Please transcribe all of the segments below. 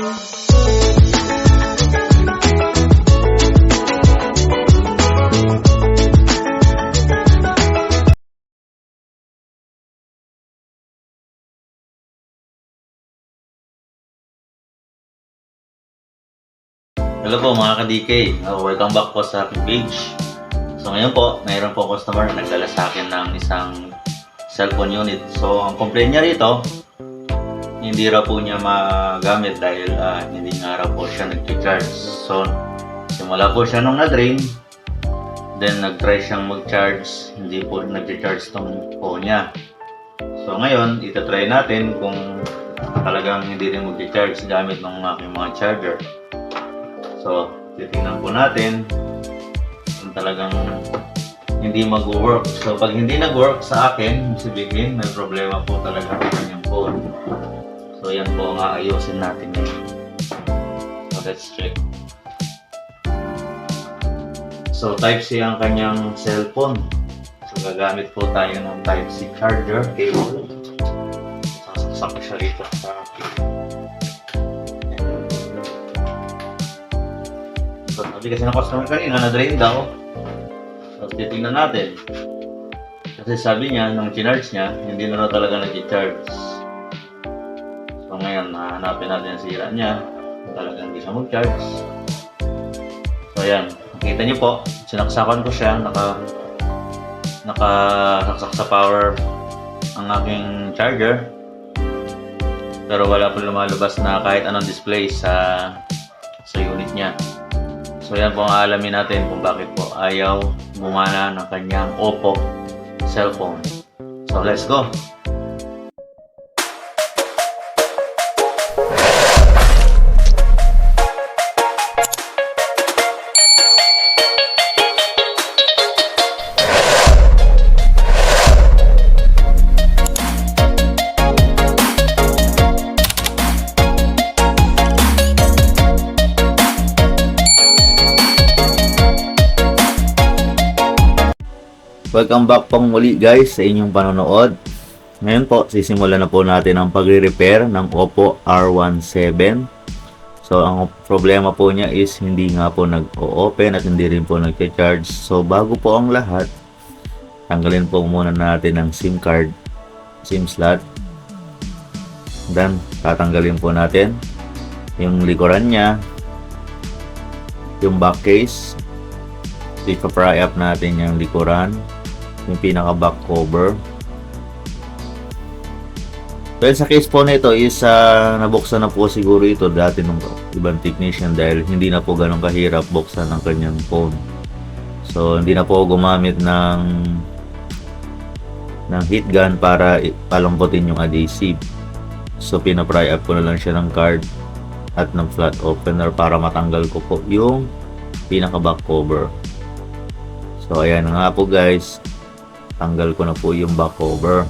Hello po mga ka-DK, welcome back po sa aking page. So ngayon po, mayroon po customer na nagdala sa akin ng isang cellphone unit. So ang complaint niya rito, hindi raw po niya magamit dahil hindi nga raw po siya nag-charge. So simula po siya nung na-drain, then nag-try siyang mag-charge, hindi po nag-charge tong phone niya. So ngayon, itatry natin kung talagang hindi rin mag-charge gamit ng aking mga charger. So, titingnan po natin kung talagang hindi mag-work. So, pag hindi nag-work sa akin, sabihin, may problema po talaga sa kanyang phone. So, yan po ang aayusin natin ngayon. So, let's check. So, Type-C ang kanyang cellphone. So, gagamit po tayo ng Type-C charger cable. Sasaksak siya rito sa sabi kasi ng customer kanina, na-drain daw. So, titingnan natin. Kasi sabi niya, nung chinarge niya, hindi na talaga nag-charge. So, ngayon, hanapin natin ang sira niya. Talagang hindi siya mag-charge. So, ayan. Nakita niyo po, sinaksakan ko siya. Nakasaksak sa power ang aking charger. Pero wala po lumalabas na kahit anong display sa unit niya. So yan po ang alamin natin kung bakit po ayaw gumana ng kanyang Oppo cellphone. So let's go! Welcome back pong muli guys sa inyong panonood. Ngayon po, sisimulan na po natin ang pagre-repair ng Oppo R17. So, ang problema po niya is hindi nga po nag-o-open at hindi rin po nag-charge. So, bago po ang lahat, tanggalin po muna natin ang SIM card, SIM slot. Then, tatanggalin po natin yung likuran niya, yung back case. I-pry up natin yung likuran, yung pinaka back cover. Well, sa case po nito is nabuksan na po siguro ito dati ng ibang technician dahil hindi na po ganun kahirap buksan ng kanyang phone. So hindi na po gumamit ng heat gun para palambutin yung adhesive. So pina-pry up ko na lang siya ng card at ng flat opener para matanggal ko po yung pinaka back cover. So ayan nga po guys, tanggal ko na po yung back cover.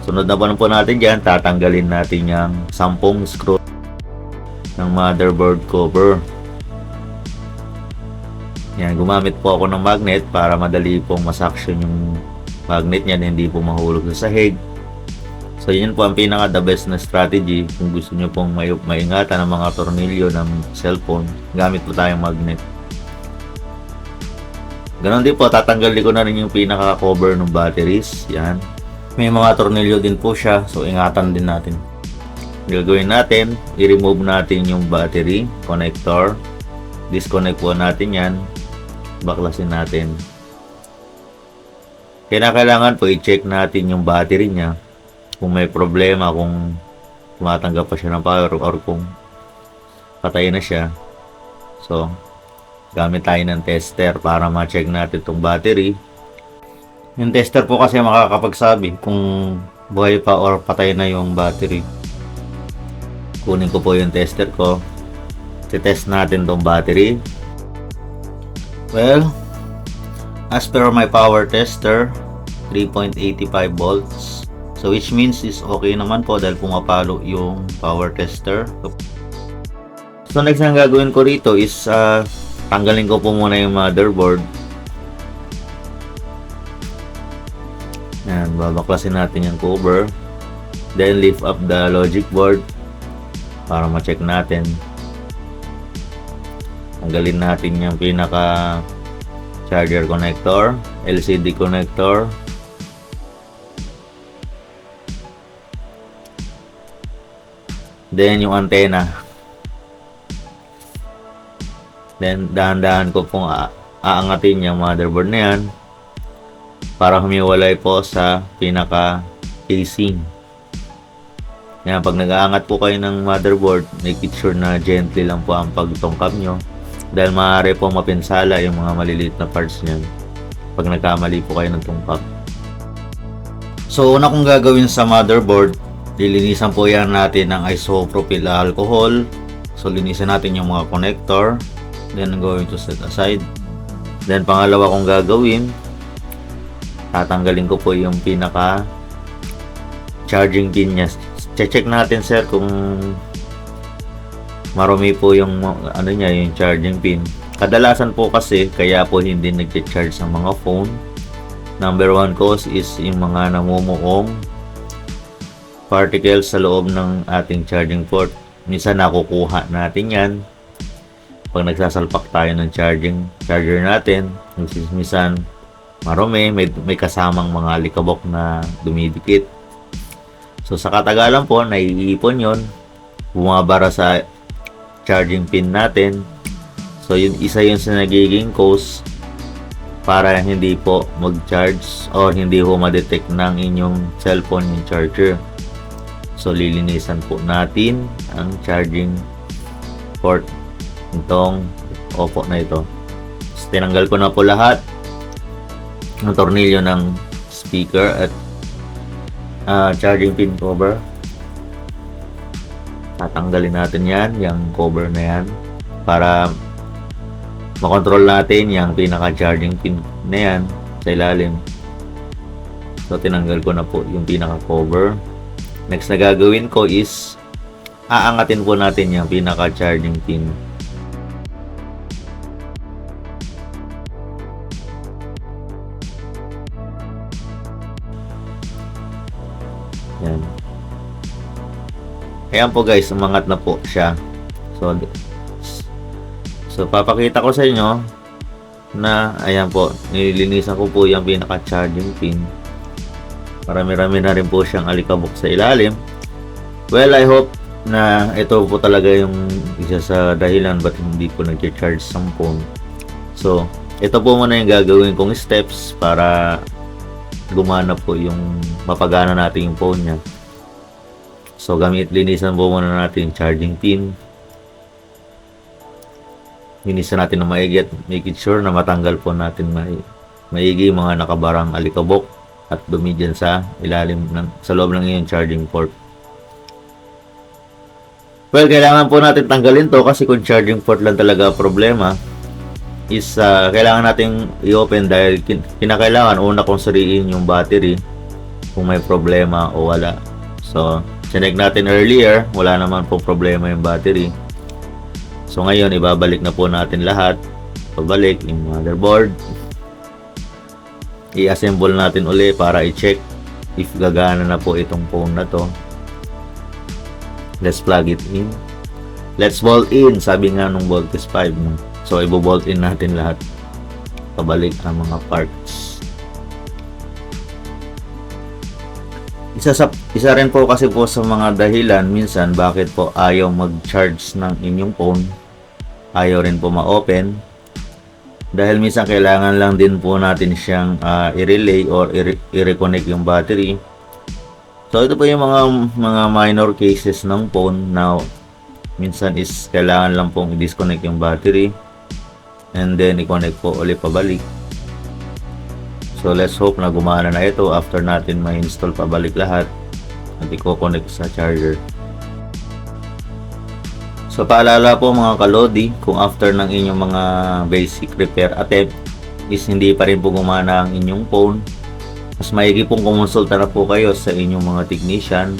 Sunod na po natin dyan, tatanggalin natin yung 10 screw ng motherboard cover. Yan, gumamit po ako ng magnet para madali pong masaksyon yung magnet niyan, hindi po mahulog sa sahig. So yun po ang pinaka the best na strategy kung gusto nyo pong maingatan ang mga tornilyo ng cellphone, gamit po tayong magnet. Ganon din po, tatanggalin ko na rin yung pinaka-cover ng batteries. Yan. May mga tornilyo din po siya, so ingatan din natin. Gagawin natin, i-remove natin yung battery connector. Disconnect po natin yan. Baklasin natin. Kailangan po i-check natin yung battery niya. Kung may problema, kung tumatanggap pa siya ng power or kung patay na siya. So, gamit tayo ng tester para ma-check natin itong battery. Yung tester po kasi makakapagsabi kung buhay pa or patay na yung battery. Kunin ko po yung tester ko. Titest natin itong battery. Well, as per my power tester, 3.85 volts. So which means is okay naman po dahil pumapalo yung power tester. So next na gagawin ko rito is tanggalin ko po muna yung motherboard. Yan, babaklasin natin yung cover. Then lift up the logic board. para ma-check natin. Tanggalin natin yung pinaka charger connector, LCD connector. Then yung antenna. Then dahan-dahan ko pong aangatin yung motherboard na yan para humiwalay po sa pinaka casing. Yan, pag nag-aangat po kayo ng motherboard, make it sure na gently lang po ang pagtungkap nyo dahil maaari po mapinsala yung mga maliliit na parts niyan pag nagkamali po kayo ng tungkap. So una kong gagawin sa motherboard, lilinisan po yan natin ng isopropyl alcohol. So linisan natin yung mga connector, then I'm going to set aside. Then pangalawa kong gagawin, tatanggalin ko po yung pinaka charging pin niya. Check natin sir kung marumi po yung ano niya, yung charging pin. Kadalasan po kasi kaya po hindi nagche-charge ang mga phone. Number one cause is yung mga namumuong particles sa loob ng ating charging port. Minsan nakukuha natin yan pag nagsasalpak tayo ng charger natin. Minsan marumi, may kasamang mga alikabok na dumidikit. So sa katagalan po, naiipon yon, bumabara sa charging pin natin. So yun, isa yun sa nagiging cause para hindi po mag-charge or hindi ho ma-detect ng inyong cellphone yung charger. So lilinisan po natin ang charging port itong opo na ito. So, tinanggal ko na po lahat ng tornilyo ng speaker at charging pin cover. Tatanggalin natin yan, yung cover na yan, para makontrol natin yung pinaka charging pin na yan sa ilalim. So tinanggal ko na po yung pinaka cover. Next na gagawin ko is aangatin po natin yung pinaka charging pin. Yan. Ayan po guys, umangat na po siya. So papakita ko sa inyo na ayan po, nililinisan ko po yung pinaka charging pin. Marami-rami na rin po siyang alikabok sa ilalim. Well, I hope na ito po talaga yung isa sa dahilan ba't hindi po nag-charge sa phone. So ito po muna yung gagawin kong steps para gumana po yung mapagana natin yung phone niya. So linisan po muna natin yung charging pin. Linisan natin ng maigi at make it sure na matanggal po natin maigi mga nakabarang alikabok at dumi dyan sa ilalim sa loob ng yung charging port. Well, kailangan po natin tanggalin to kasi kung charging port lang talaga problema is kailangan natin i-open dahil kinakailangan una kong suriin yung battery kung may problema o wala. So chinek natin earlier, wala naman po problema yung battery. So ngayon ibabalik na po natin lahat. Pabalik yung motherboard, i-assemble natin uli para i-check if gagana na po itong phone na to. Let's plug it in. Let's bolt in, sabi nga nung Voltes 5 no? So i-bolt in natin lahat. Pabalik ang mga parts. Isa rin po kasi po sa mga dahilan minsan bakit po ayaw mag-charge ng inyong phone, ayaw rin po ma-open, dahil minsan kailangan lang din po natin siyang i-relay or i-reconnect yung battery. So ito po yung mga minor cases ng phone na minsan is kailangan lang pong i-disconnect yung battery and then i-connect po ulit pabalik. So let's hope na gumana na ito after natin ma-install pabalik lahat at i-connect sa charger. So paalala po mga kalodi, kung after ng inyong mga basic repair attempt is hindi pa rin po gumana ang inyong phone, mas maigi pong kumonsulta na po kayo sa inyong mga technician.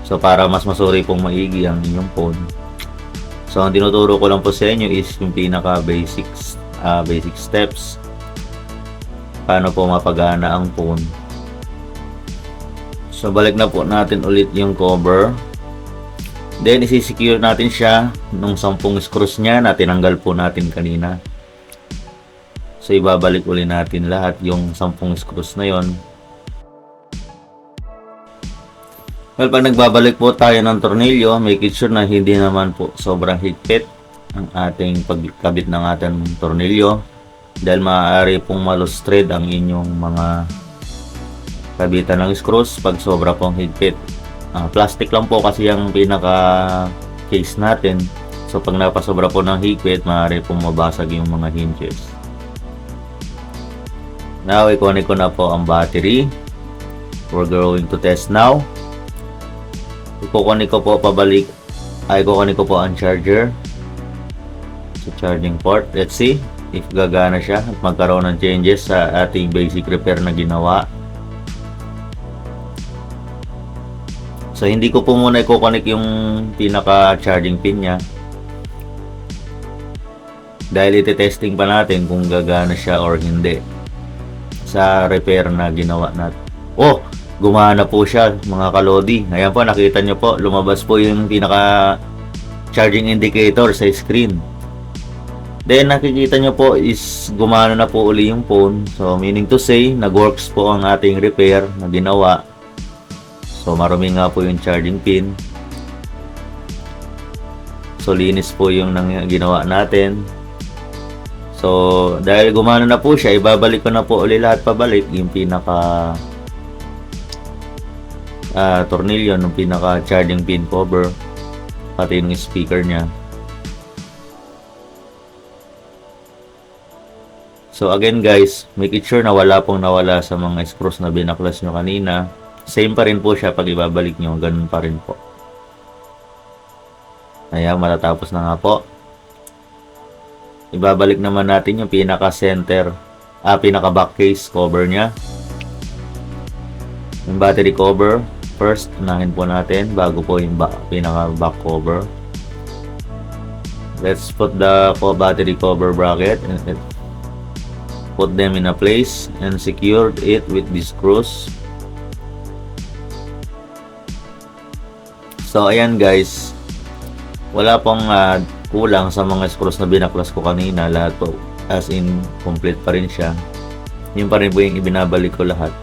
So para mas masuri pong maigi ang inyong phone. So ang tinuturo ko lang po sa inyo is yung pinaka basic steps paano po mapagana ang phone. So balik na po natin ulit yung cover. Then isi-secure natin siya nung 10 screws niya na tinanggal po natin kanina. So ibabalik uli natin lahat yung 10 screws na yon. Well, pag nagbabalik po tayo ng tornilyo, make sure na hindi naman po sobrang higpit ang ating pagkabit ng ating tornilyo, dahil maaari pong malustred ang inyong mga kabitan ng screws pag sobra pong higpit. Plastic lang po kasi ang pinaka case natin, so pag napasobra po ng higpit, maaari pong mabasag yung mga hinges. Now, i-connect ko na po ang battery. We're going to test now. Ikukunik ko po pabalik. Ikukunik ko po ang charger sa charging port. Let's see if gagana siya at magkaroon ng changes sa ating basic repair na ginawa. So hindi ko po muna ikukunik yung pinaka charging pin nya, dahil iti-testing pa natin kung gagana siya or hindi sa repair na ginawa natin. Oh! Gumana po siya, mga kalodi. Ayan po, nakita nyo po, lumabas po yung pinaka charging indicator sa screen. Then nakikita nyo po is gumana na po uli yung phone. So meaning to say, nag-works po ang ating repair na ginawa. So marami nga po yung charging pin. So linis po yung ginawa natin. So dahil gumana na po siya, ibabalik ko na po uli lahat pabalik yung pinaka tornilyo ng pinaka charging pin cover, pati yung speaker nya. So again guys, make it sure na wala pong nawala sa mga screws na binaklas nyo kanina. Same pa rin po siya pag ibabalik nyo, ganun pa rin po. Ayan, matatapos na nga po. Ibabalik naman natin yung pinaka center, pinaka back case cover nya. Yung battery cover, first, unahin po natin bago po yung pinaka back cover. Let's put the battery cover bracket and put them in a place and secured it with these screws. So ayan guys, wala pong kulang sa mga screws na binaklas ko kanina. Lahat po as in complete pa rin siya. Yun pa rin po yung ibinabalik ko lahat.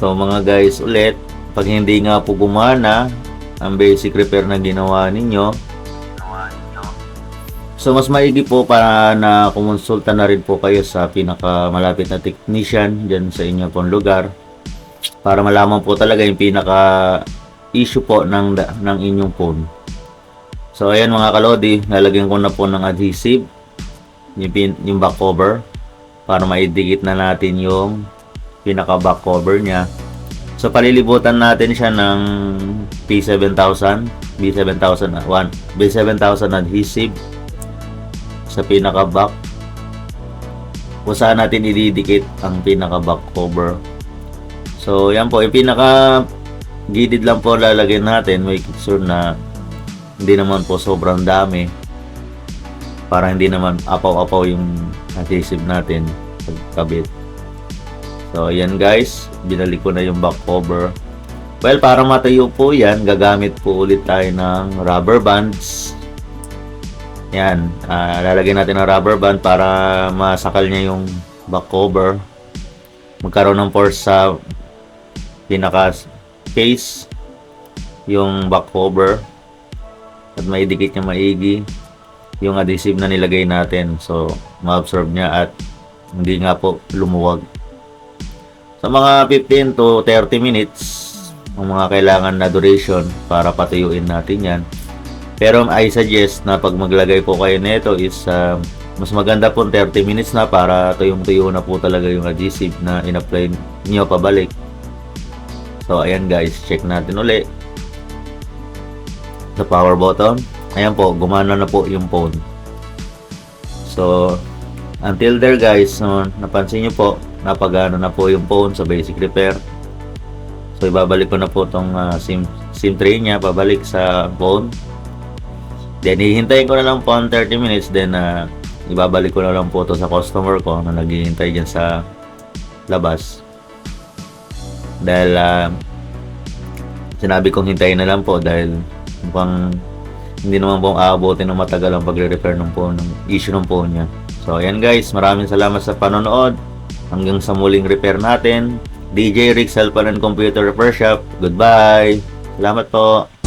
So mga guys, ulit, pag hindi nga po gumana ang basic repair na ginawa ninyo, so mas maigi po para na kumonsulta na rin po kayo sa pinakamalapit na technician dyan sa inyo pong lugar, para malaman po talaga yung pinaka issue po ng inyong phone. So ayan mga kalodi, lalagyan ko na po ng adhesive yung back cover para maidikit na natin yung pinaka back cover nya. So palilibutan natin siya ng B7000 adhesive sa pinaka back, kung saan natin ididikit ang pinaka back cover. So yan po, yung pinaka gilid lang po lalagyan natin. Make sure na hindi naman po sobrang dami, para hindi naman apaw-apaw yung adhesive natin pagkabit. So yan guys, binalik ko na yung back cover. Well, para matayo po yan, gagamit po ulit tayo ng rubber bands. Yan, lalagyan natin ng rubber band para masakal niya yung back cover, magkaroon ng force sa pinaka case yung back cover, at maidikit niya maigi yung adhesive na nilagay natin, so ma-absorb niya at hindi nga po lumuwag. Sa mga 15 to 30 minutes ang mga kailangan na duration para patuyuin natin yan. Pero I suggest na pag maglagay po kayo nito is mas maganda po 30 minutes na, para tuyong-tuyo na po talaga yung adhesive na in-apply nyo pabalik. So ayan guys, check natin uli sa power button. Ayan po, gumana na po yung phone. So until there guys, napansin nyo po, napagana na po yung phone sa basic repair. So ibabalik ko na po tong SIM tray nya pabalik sa phone. Then hihintayin ko na lang po 30 minutes. Then ibabalik ko na lang po to sa customer ko na naghihintay dyan sa labas. Dahil sinabi kong hintayin na lang po dahil mukhang hindi naman po aabutin ng matagal ang pagre-repair ng phone, ng issue ng phone niya. So ayan guys, maraming salamat sa panonood. Hanggang sa muling repair natin. DJ Rick Cellphone and Computer Repair Shop. Goodbye. Salamat po.